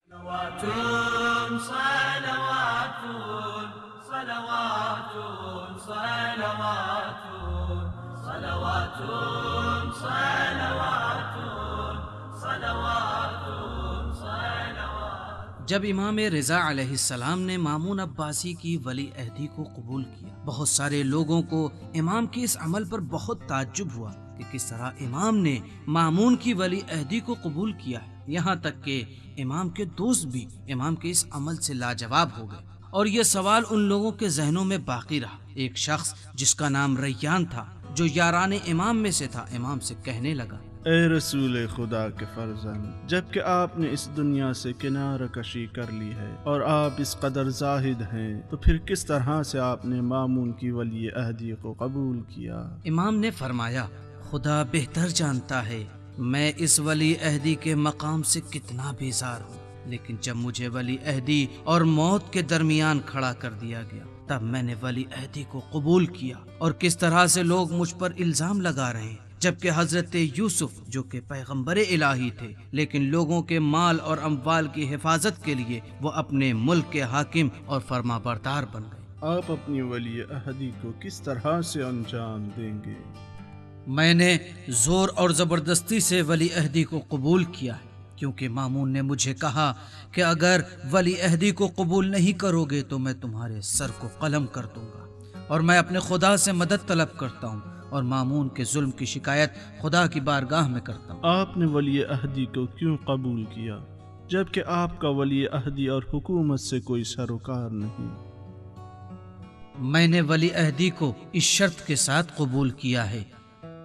صلوات صلوات صلوات صلوات صلوات صلوات صلوات صلوات۔ جب امام رضا علیہ السلام نے مامون عباسی کی ولی عہدی کو قبول کیا، بہت سارے لوگوں کو امام کے اس عمل پر بہت تعجب ہوا کہ کس طرح امام نے مامون کی ولی عہدی کو قبول کیا ہے۔ یہاں تک کہ امام کے دوست بھی امام کے اس عمل سے لاجواب ہو گئے، اور یہ سوال ان لوگوں کے ذہنوں میں باقی رہا۔ ایک شخص جس کا نام ریان تھا، جو یاران امام میں سے تھا، امام سے کہنے لگا: اے رسول خدا کے فرزند، جب کہ آپ نے اس دنیا سے کنارہ کشی کر لی ہے اور آپ اس قدر زاہد ہیں، تو پھر کس طرح سے آپ نے مامون کی ولی عہدی کو قبول کیا؟ امام نے فرمایا: خدا بہتر جانتا ہے میں اس ولی عہدی کے مقام سے کتنا بیزار ہوں، لیکن جب مجھے ولی عہدی اور موت کے درمیان کھڑا کر دیا گیا، تب میں نے ولی عہدی کو قبول کیا۔ اور کس طرح سے لوگ مجھ پر الزام لگا رہے ہیں، جبکہ حضرت یوسف جو کہ پیغمبر الہی تھے، لیکن لوگوں کے مال اور اموال کی حفاظت کے لیے وہ اپنے ملک کے حاکم اور فرما بردار بن گئے۔ آپ اپنی ولی عہدی کو کس طرح سے انجام دیں گے؟ میں نے زور اور زبردستی سے ولی عہدی کو قبول کیا ہے، کیونکہ مامون نے مجھے کہا کہ اگر ولی عہدی کو قبول نہیں کرو گے تو میں تمہارے سر کو قلم کر دوں گا، اور میں اپنے خدا سے مدد طلب کرتا ہوں اور مامون کے ظلم کی شکایت خدا کی بارگاہ میں کرتا ہوں۔ آپ نے ولی عہدی کو کیوں قبول کیا جبکہ آپ کا ولی عہدی اور حکومت سے کوئی سروکار نہیں؟ میں نے ولی عہدی کو اس شرط کے ساتھ قبول کیا ہے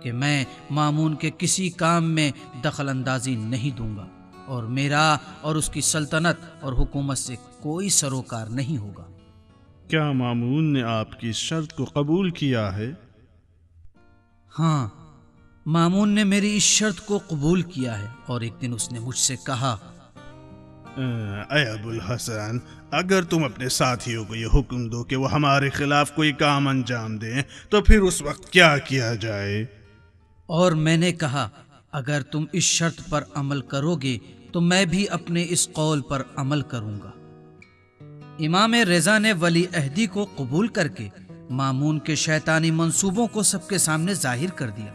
کہ میں مامون کے کسی کام میں دخل اندازی نہیں دوں گا، اور میرا اور اس کی سلطنت اور حکومت سے کوئی سروکار نہیں ہوگا۔ کیا مامون نے آپ کی اس شرط کو قبول کیا ہے؟ ہاں، مامون نے میری اس شرط کو قبول کیا ہے، اور ایک دن اس نے مجھ سے کہا: اے ابو الحسن، اگر تم اپنے ساتھیوں کو یہ حکم دو کہ وہ ہمارے خلاف کوئی کام انجام دیں تو پھر اس وقت کیا کیا جائے؟ اور میں نے کہا: اگر تم اس شرط پر عمل کرو گے تو میں بھی اپنے اس قول پر عمل کروں گا۔ امام رضا نے ولی عہدی کو قبول کر کے مامون کے شیطانی منصوبوں کو سب کے سامنے ظاہر کر دیا،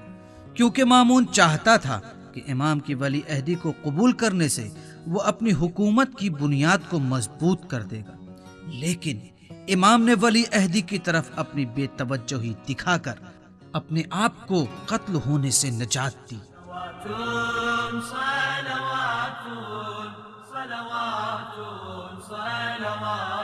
کیونکہ مامون چاہتا تھا کہ امام کی ولی عہدی کو قبول کرنے سے وہ اپنی حکومت کی بنیاد کو مضبوط کر دے گا، لیکن امام نے ولی عہدی کی طرف اپنی بے توجہی دکھا کر اپنے آپ کو قتل ہونے سے نجات دی۔ صلوات صلوات صلوات